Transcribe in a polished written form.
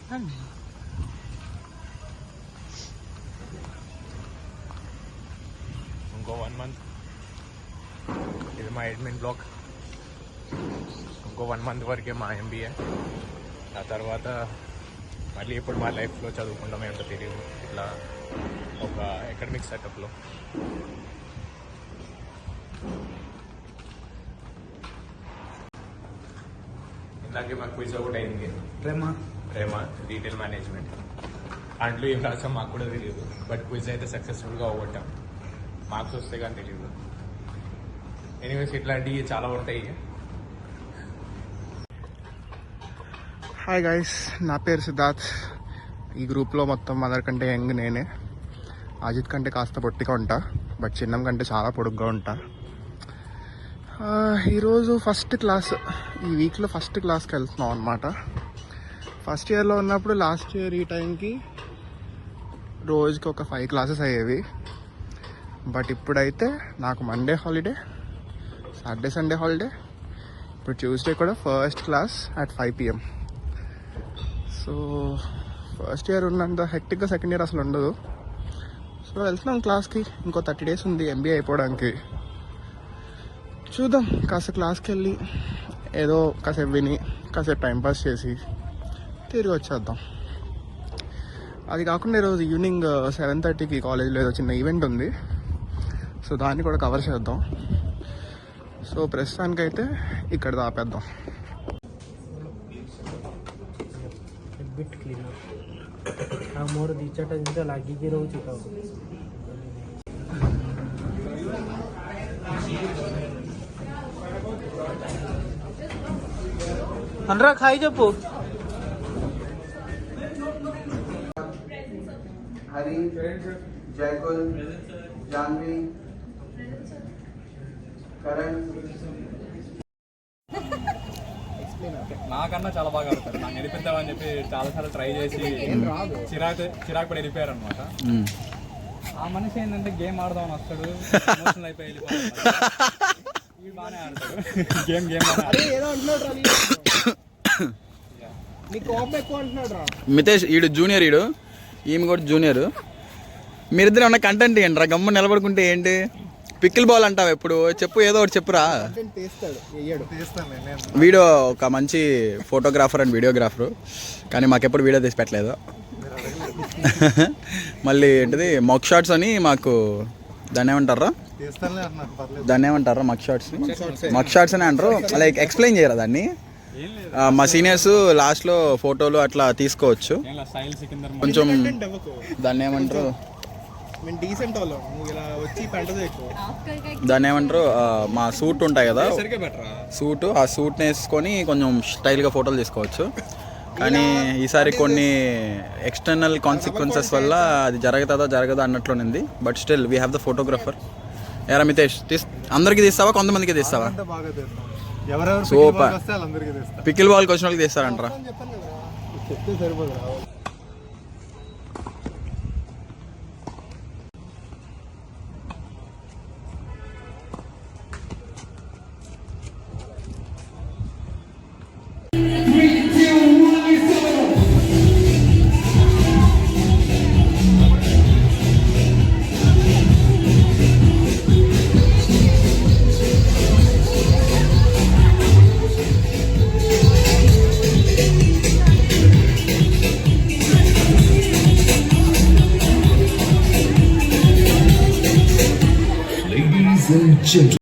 ఇంకో 1 month ఇది మా అడ్మిన్ బ్లాక్. ఇంకో 1 month వరకే మా MBA. ఆ తర్వాత మళ్ళీ ఇప్పుడు మా లైఫ్లో చదువుకుంటాం ఏంటో తెలియదు. ఇట్లా ఒక అకాడమిక్ సెటప్లో ఇందాకే మాకు క్విజ్ ఒకటి అయింది. ప్రేమ రీటైల్ మేనేజ్మెంట్. దాంట్లో ఏం రాసాం మాకు కూడా తెలియదు. బట్ క్విజ్ అయితే సక్సెస్ఫుల్గా అవ్వటం. మార్క్స్ వస్తే కానీ తెలియదు. ఎనీవేస్ ఇట్లాంటివి చాలా ఉంటాయి. హాయ్ గైస్, నా పేరు సిద్ధార్థ్. ఈ గ్రూప్లో మొత్తం అందరికంటే యంగ్ నేనే. అజిత్ కంటే కాస్త పొట్టిగా ఉంటా, బట్ చిన్నం కంటే చాలా పొడుగ్గా ఉంటా. ఈరోజు ఫస్ట్ క్లాస్, ఈ వీక్లో ఫస్ట్ క్లాస్కి వెళ్తున్నాం అనమాట. ఫస్ట్ ఇయర్లో ఉన్నప్పుడు లాస్ట్ ఇయర్ ఈ టైంకి రోజుకి ఒక 5 classes అయ్యేవి. బట్ ఇప్పుడైతే నాకు Monday holiday, Saturday Sunday holiday, ఇప్పుడు ట్యూస్డే కూడా first class at 5 PM. So first year ఉన్నంత హెక్టిక్గా సెకండ్ ఇయర్ అసలు ఉండదు. సో వెళ్తున్నాం క్లాస్కి. ఇంకో 30 days ఉంది MBA అయిపోవడానికి. చూద్దాం, కాసేపు క్లాస్కి వెళ్ళి ఏదో కాసేపు విని కాసేపు టైంపాస్ చేసి తిరిగి వచ్చేద్దాం. అది కాకుండా ఈరోజు ఈవినింగ్ 7:30కి కాలేజ్లో ఏదో చిన్న ఈవెంట్ ఉంది. సో దాన్ని కూడా కవర్ చేద్దాం. సో ప్రస్తుతానికైతే ఇక్కడ ఆపేద్దాం. అనరా ఖాయి చెప్పు. హరి, జైకుల్, జాన్వి, కరణ్. నాకన్నా చాలా బాగా ఆడతారు. నాకు నడిపిద్దామని చెప్పి చాలాసార్లు ట్రై చేసి చిరాకు పడి వెళ్ళిపోయారు అనమాట. ఆ మనిషి ఏంటంటే గేమ్ ఆడదామని వస్తాడు, ఎమోషనల్ అయిపోయి బాగానే ఆడతాడు. గేమ్ మితేష్ ఈడు జూనియర్, ఈమె కూడా జూనియర్. మీరిద్దరు ఉన్న కంటెంట్ ఏంట్రా? గమ్ము నిలబడుకుంటే ఏంటి? పికిల్ బాల్ అంటావు ఎప్పుడు? చెప్పు, ఏదో ఒకటి చెప్పురా. వీడియో ఒక మంచి ఫోటోగ్రాఫర్ అండ్ వీడియోగ్రాఫర్, కానీ మాకెప్పుడు వీడియో తీసి పెట్టలేదు. మళ్ళీ ఏంటిది మక్ షాట్స్ అని మాకు దాన్ని ఏమంటారా మక్ షాట్స్ అని అంటారు. లైక్ ఎక్స్ప్లెయిన్ చేయరా దాన్ని? మా సీనియర్స్ లాస్ట్లో ఫోటోలు అట్లా తీసుకోవచ్చు. కొంచెం దాన్ని ఏమంటారు మా సూట్ ఉంటాయి కదా, ఆ సూట్ని వేసుకొని కొంచెం స్టైల్గా ఫోటోలు తీసుకోవచ్చు. కానీ ఈసారి కొన్ని ఎక్స్టర్నల్ కాన్సిక్వెన్సెస్ వల్ల అది జరగదా అన్నట్లుంది. But still we have the photographer. ఎరా మితేష్, అందరికి తీస్తావా కొంతమందికి తీస్తావా? సూపర్. పికిల్ బాల్కి వచ్చిన వాళ్ళకి తీస్తారంటారా? Ladies and gentlemen.